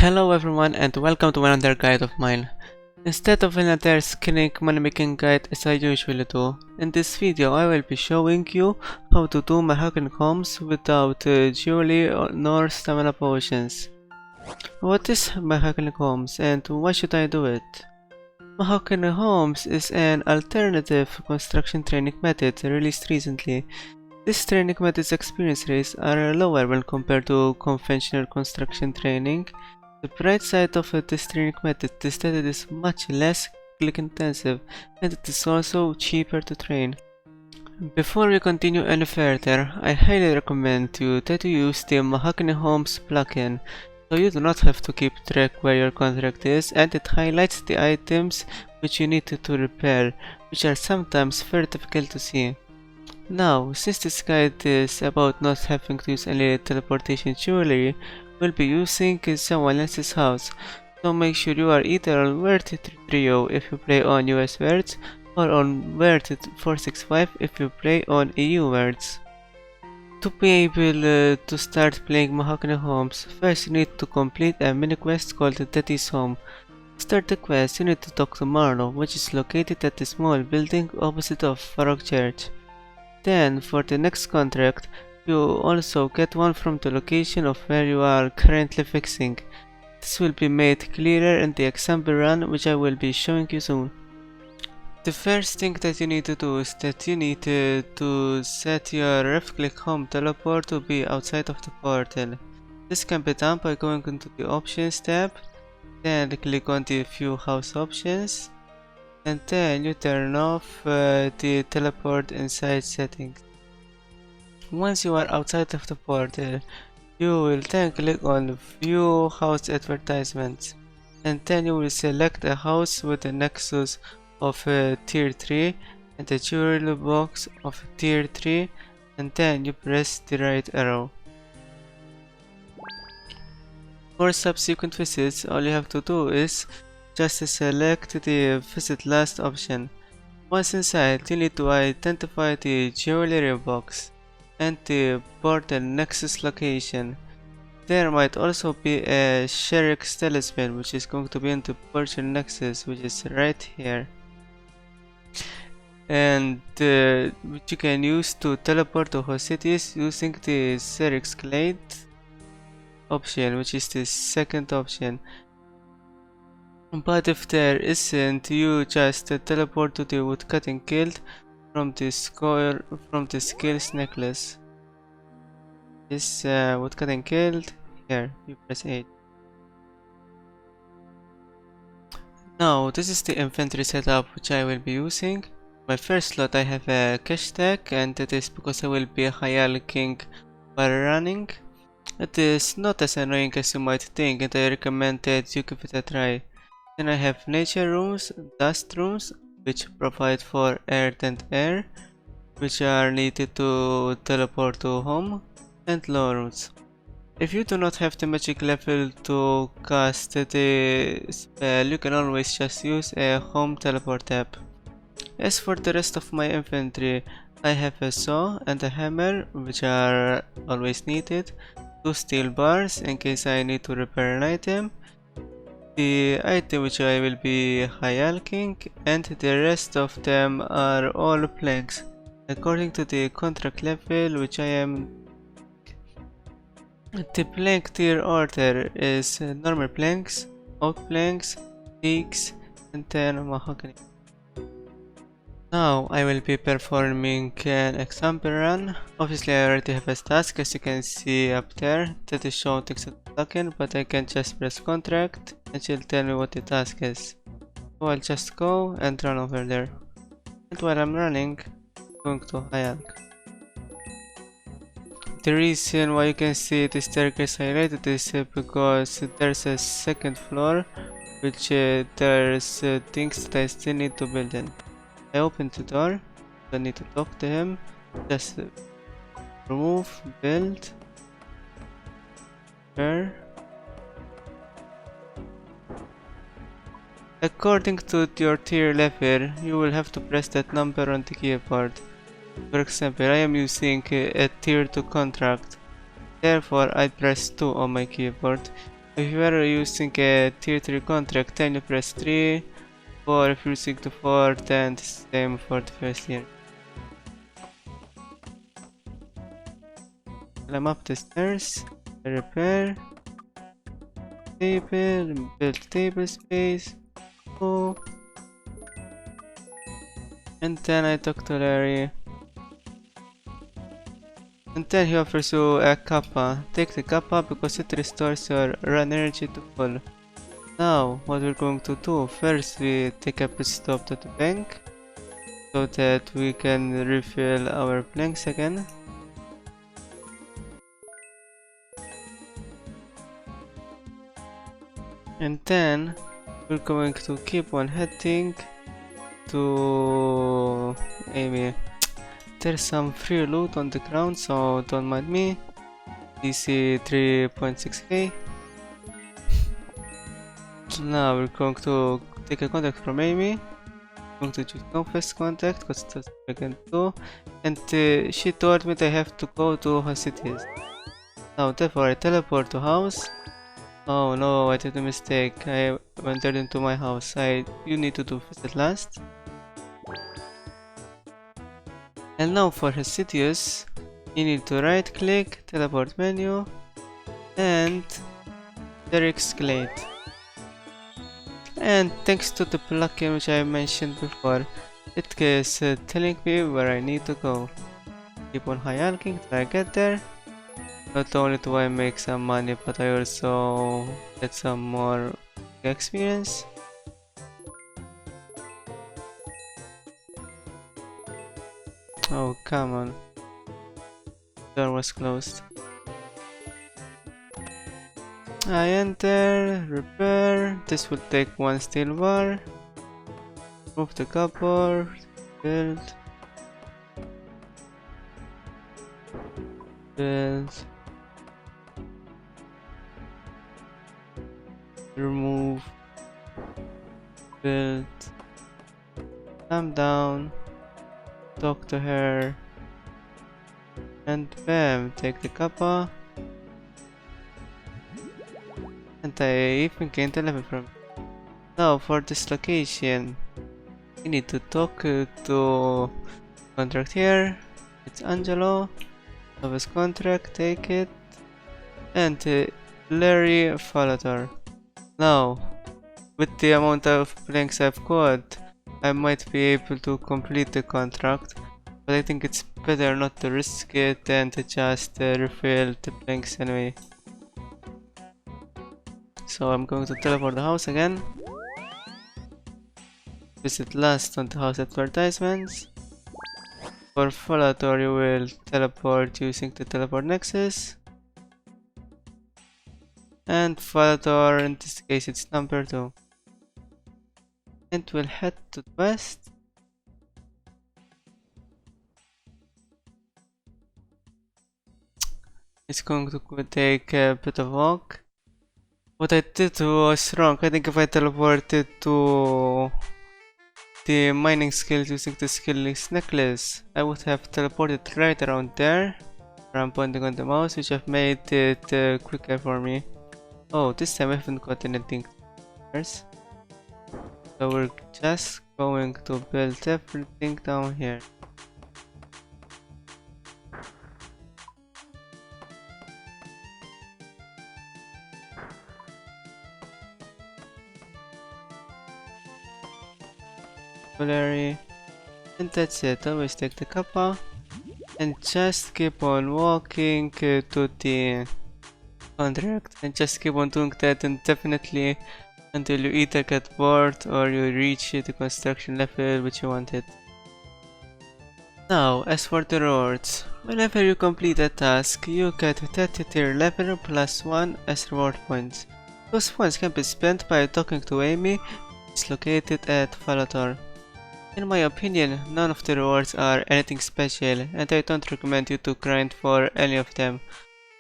Hello everyone and welcome to another guide of mine. Instead of another skinning money making guide as I usually do, in this video I will be showing you how to do Mahogany Homes without jewelry nor stamina potions. What is Mahogany Homes and why should I do it? Mahogany Homes is an alternative construction training method released recently. This training method's experience rates are lower when compared to conventional construction training. The bright side of this training method is that it is much less click intensive and it is also cheaper to train. Before we continue any further, I highly recommend you that you use the Mahogany Homes plugin, so you do not have to keep track where your contract is, and it highlights the items which you need to repair, which are sometimes very difficult to see. Now, since this guide is about not having to use any teleportation jewelry, we'll be using someone else's house, so make sure you are either on Word 330 if you play on US words, or on Word 465 if you play on EU words. To be able to start playing Mahogany Homes, first you need to complete a mini quest called Daddy's Home. To start the quest, you need to talk to Marlo, which is located at the small building opposite of Farrock Church. Then, for the next contract, you also get one from the location of where you are currently fixing. This will be made clearer in the example run, which I will be showing you soon. The first thing that you need to do is that you need to set your left click home teleport to be outside of the portal. This can be done by going into the options tab, then click on the view house options, and then you turn off the teleport inside settings. Once you are outside of the portal, you will then click on view house advertisements, and then you will select a house with a nexus of tier 3 and a jewelry box of tier 3, and then you press the right arrow. For subsequent visits, all you have to do is just select the visit last option. Once inside, you need to identify the jewelry box and the portal nexus location. There might also be a Sherrick's talisman, which is going to be in the portal nexus, which is right here, and which you can use to teleport to host cities using the Sherrick's Glade option, which is the second option. But if there isn't, you just teleport to the woodcutting guild from the skills necklace. This woodcutting guild, here, you press 8. Now, this is the inventory setup which I will be using. My first slot I have a cash stack, and that is because I will be high-alking while running. It is not as annoying as you might think, and I recommend that you give it a try. Then I have nature rooms, dust rooms, which provide for earth and air, which are needed to teleport to home, and law rooms. If you do not have the magic level to cast the spell, you can always just use a home teleport tab. As for the rest of my inventory, I have a saw and a hammer, which are always needed, 2 steel bars in case I need to repair an item, the item which I will be high-alking, and the rest of them are all planks, according to the contract level which I am. The plank tier order is normal planks, oak planks, teaks, and then mahogany. Now I will be performing an example run. Obviously I already have a task, as you can see up there, that is shown to the plugin, but I can just press contract and she'll tell me what the task is. So I'll just go and run over there. And while I'm running, I'm going to high-alk. The reason why you can see the staircase highlighted is because there's a second floor, which there's things that I still need to build in. I open the door, I need to talk to him, just remove, build, repair. According to your tier level, you will have to press that number on the keyboard. For example, I am using a tier 2 contract, therefore I press 2 on my keyboard. If you are using a tier 3 contract, then you press 3, or if you're using the 4, then it's the same for the first year. Climb up the stairs, repair, table, build table space, go. And then I talk to Larry. And then he offers you a kappa. Take the kappa because it restores your run energy to full. Now, what we're going to do, first we take a pit stop to the bank so that we can refill our planks again. And then we're going to keep on heading to Amy. There's some free loot on the ground, so don't mind me. DC 3.6k. Now we're going to take a contact from Amy. I'm going to choose confess contact because that's what I can do. And she told me that I have to go to her cities. Now therefore I teleport to house. Oh no, I did a mistake. I entered into my house. You need to do visit last. And now for Hesidius, you need to right click, teleport menu, and Derek's Glade. And thanks to the plugin which I mentioned before, it is telling me where I need to go. Keep on high alking till I get there. Not only do I make some money, but I also get some more experience. Oh, come on. Door was closed. I enter, repair. This will take one steel bar. Move the cupboard, build. Build. Remove. Build. Calm down. Talk to her. And bam, take the kappa. And I even gained a level from it. Now for this location, you need to talk to contract here. It's Angelo. Novice contract, take it. And Larry Falator. Now, with the amount of planks I've got, I might be able to complete the contract, but I think it's better not to risk it and to just refill the planks anyway. So I'm going to teleport the house again. Visit last on the house advertisements. For Falator you will teleport using the teleport nexus. And Falator, in this case it's number 2. And we'll head to the west. It's going to take a bit of walk. What I did was wrong. I think if I teleported to the mining skills using the skill list necklace, I would have teleported right around there. Where I'm pointing on the mouse, which have made it quicker for me. Oh, this time I haven't got anything first. So we're just going to build everything down here. And that's it. Always take the kappa and just keep on walking to the contract and just keep on doing that indefinitely until you either get bored or you reach the construction level which you wanted. Now, as for the rewards, whenever you complete a task, you get 30 tier level plus 1 as reward points. Those points can be spent by talking to Amy, which is located at Falator. In my opinion, none of the rewards are anything special, and I don't recommend you to grind for any of them.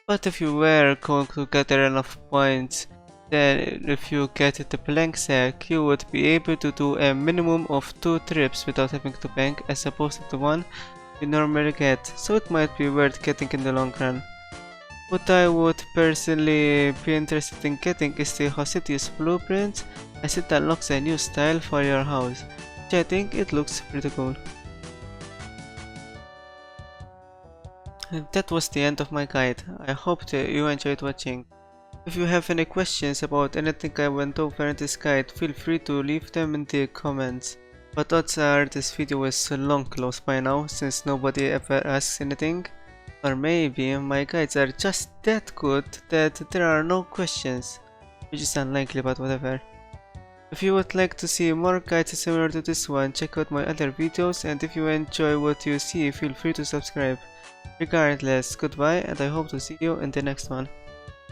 But if you were going to gather enough points, then if you get the plank sack, you would be able to do a minimum of 2 trips without having to bank as opposed to the one you normally get, so it might be worth getting in the long run. What I would personally be interested in getting is the Hosidius blueprint, as it unlocks a new style for your house, which I think it looks pretty cool. And that was the end of my guide. I hope that you enjoyed watching. If you have any questions about anything I went over in this guide, feel free to leave them in the comments. But odds are this video is long closed by now, since nobody ever asks anything. Or maybe my guides are just that good that there are no questions, which is unlikely, but whatever. If you would like to see more guides similar to this one, check out my other videos, and if you enjoy what you see, feel free to subscribe. Regardless, goodbye, and I hope to see you in the next one.